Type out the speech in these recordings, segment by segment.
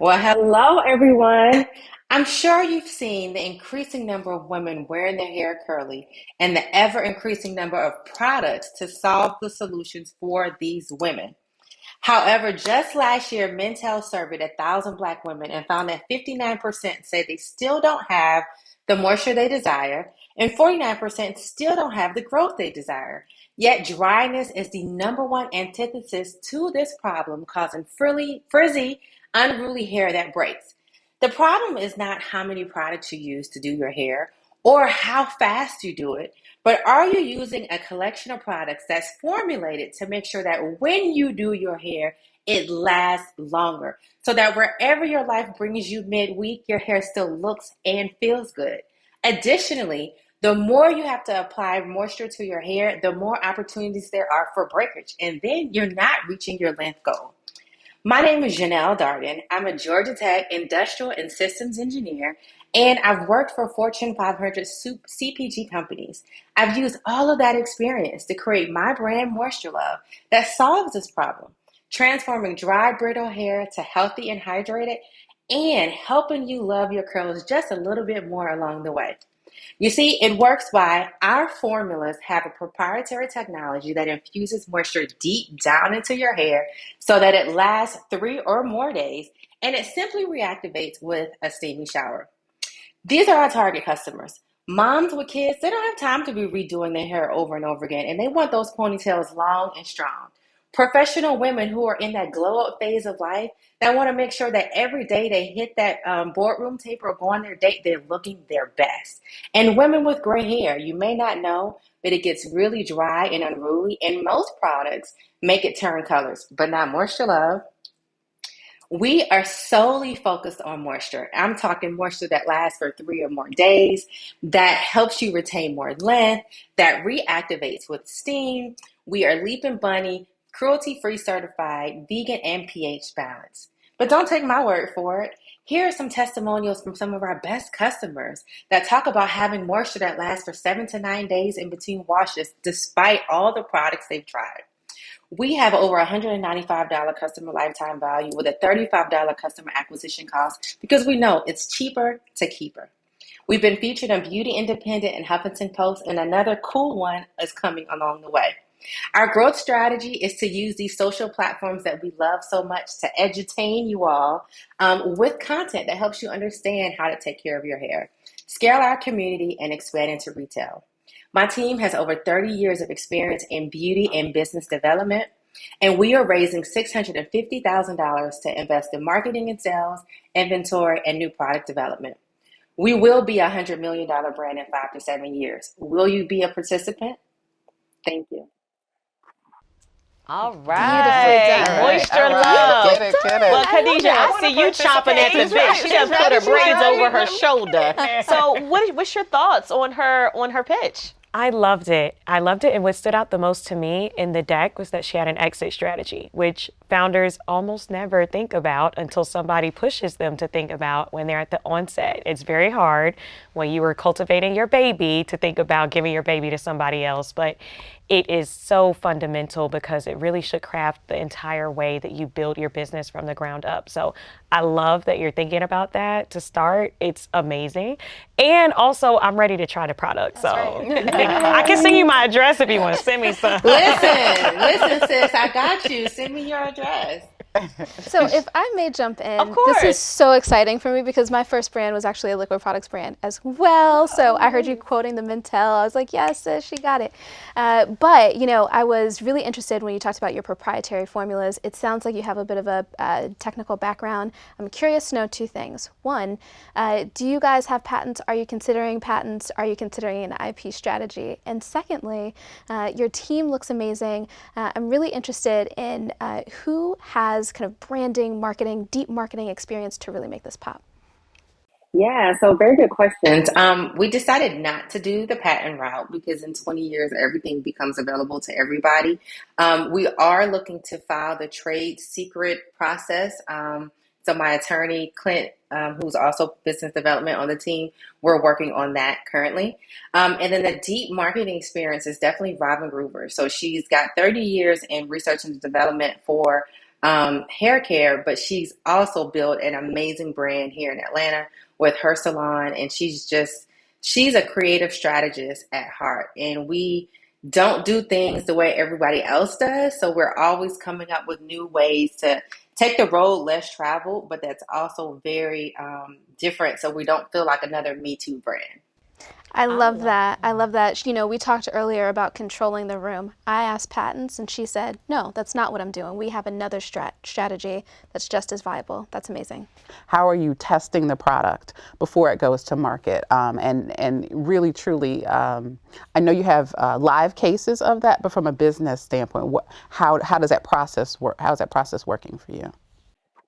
Well, hello, everyone. I'm sure you've seen the increasing number of women wearing their hair curly and the ever increasing number of products to solve the solutions for these women. However, just last year, Mintel surveyed 1,000 Black women and found that 59% say they still don't have the moisture they desire, and 49% still don't have the growth they desire. Yet, dryness is the number one antithesis to this problem, causing frizzy, unruly hair that breaks. The problem is not how many products you use to do your hair or how fast you do it, but are you using a collection of products that's formulated to make sure that when you do your hair, it lasts longer? So that wherever your life brings you midweek, your hair still looks and feels good. Additionally, the more you have to apply moisture to your hair, the more opportunities there are for breakage. And then you're not reaching your length goal. My name is Jeannell Darden. I'm a Georgia Tech industrial and systems engineer, and I've worked for Fortune 500 CPG companies. I've used all of that experience to create my brand, Moisture Love, that solves this problem, transforming dry, brittle hair to healthy and hydrated, and helping you love your curls just a little bit more along the way. You see, it works by our formulas have a proprietary technology that infuses moisture deep down into your hair so that it lasts 3 or more days, and it simply reactivates with a steamy shower. These are our target customers. Moms with kids, they don't have time to be redoing their hair over and over again, and they want those ponytails long and strong. Professional women who are in that glow up phase of life that want to make sure that every day they hit that boardroom table or go on their date, they're looking their best. And women with gray hair, you may not know, but it gets really dry and unruly, and most products make it turn colors, but not Moisture Love. We are solely focused on moisture. I'm talking moisture that lasts for 3 or more days, that helps you retain more length, that reactivates with steam. We are Leap and Bunny, cruelty-free certified, vegan, and pH balanced. But don't take my word for it. Here are some testimonials from some of our best customers that talk about having moisture that lasts for 7 to 9 days in between washes, despite all the products they've tried. We have over $195 customer lifetime value with a $35 customer acquisition cost because we know it's cheaper to keep her. We've been featured on Beauty Independent and Huffington Post, and another cool one is coming along the way. Our growth strategy is to use these social platforms that we love so much to edutain you all with content that helps you understand how to take care of your hair, scale our community, and expand into retail. My team has over 30 years of experience in beauty and business development, and we are raising $650,000 to invest in marketing and sales, inventory, and new product development. We will be a $100 million brand in 5 to 7 years. Will you be a participant? Thank you. All Beautifully right, done. Moisture All right. Love. Get it. Well, Khadijah, I I see you chomping at the She's bit. right. She She's done put right. her She's braids right. over her shoulder. So, what's your thoughts on her pitch? I loved it. And what stood out the most to me in the deck was that she had an exit strategy, which founders almost never think about until somebody pushes them to think about when they're at the onset. It's very hard when you were cultivating your baby to think about giving your baby to somebody else, but it is so fundamental because it really should craft the entire way that you build your business from the ground up. So I love that you're thinking about that to start. It's amazing. And also, I'm ready to try the product. I can send you my address if you want to send me some. Listen, sis, I got you. Send me your address. So if I may jump in, Of this is course. so exciting for me because my first brand was actually a liquid products brand as well. So I heard you quoting the Mintel. I was like, yes, sis, she got it. But, I was really interested when you talked about your proprietary formulas. It sounds like you have a bit of a technical background. I'm curious to know two things. One, do you guys have patents? Are you considering patents? Are you considering an IP strategy? And secondly, your team looks amazing. I'm really interested in who has kind of branding, marketing, deep marketing experience to really make this pop. Yeah, so very good questions. We decided not to do the patent route because in 20 years, everything becomes available to everybody. We are looking to file the trade secret process. So my attorney, Clint, who's also business development on the team, we're working on that currently. And then the deep marketing experience is definitely Robin Groover. So she's got 30 years in research and development for hair care, but she's also built an amazing brand here in Atlanta with her salon. And she's a creative strategist at heart. And we don't do things the way everybody else does. So we're always coming up with new ways to take the road less traveled, but that's also very different. So we don't feel like another Me Too brand. I love that. I love that. You know, we talked earlier about controlling the room. I asked patents and she said, no, that's not what I'm doing. We have another strategy that's just as viable. That's amazing. How are you testing the product before it goes to market? And really, truly, I know you have live cases of that, but from a business standpoint, how does that process work? How is that process working for you?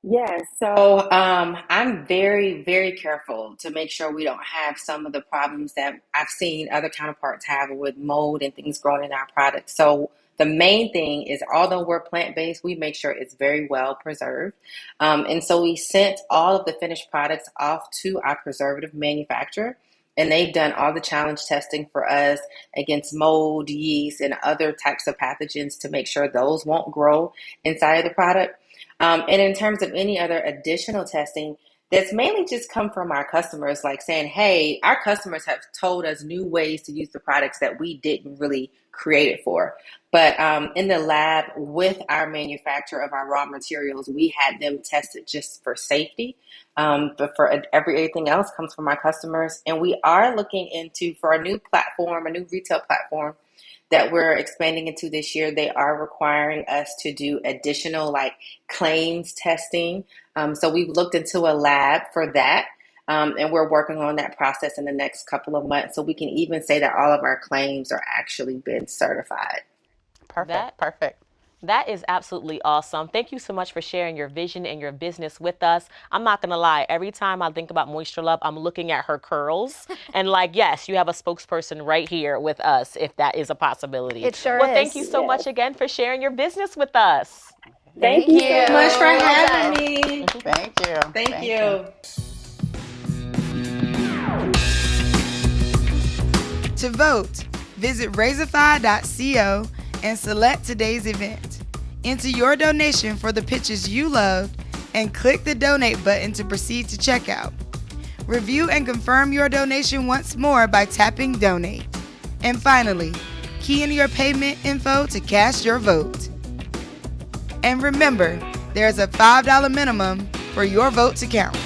Yeah, so I'm very, very careful to make sure we don't have some of the problems that I've seen other counterparts have with mold and things growing in our products. So the main thing is, although we're plant-based, we make sure it's very well preserved. And so we sent all of the finished products off to our preservative manufacturer, and they've done all the challenge testing for us against mold, yeast, and other types of pathogens to make sure those won't grow inside of the product. And in terms of any other additional testing, that's mainly just come from our customers, like saying, hey, our customers have told us new ways to use the products that we didn't really create it for. But in the lab with our manufacturer of our raw materials, we had them tested just for safety. But for everything else comes from our customers. And we are looking into, for a new platform, a new retail platform that we're expanding into this year, they are requiring us to do additional claims testing. So we've looked into a lab for that. And we're working on that process in the next couple of months. So we can even say that all of our claims are actually been certified. Perfect. That is absolutely awesome. Thank you so much for sharing your vision and your business with us. I'm not going to lie. Every time I think about Moisture Love, I'm looking at her curls and yes, you have a spokesperson right here with us if that is a possibility. It sure Well, is. thank you so much again for sharing your business with us. Thank you so much for having me. Thank you. Thank you. To vote, visit Razorfy.co and select today's event. Enter your donation for the pitches you loved and click the donate button to proceed to checkout. Review and confirm your donation once more by tapping donate. And finally, key in your payment info to cast your vote. And remember, there's a $5 minimum for your vote to count.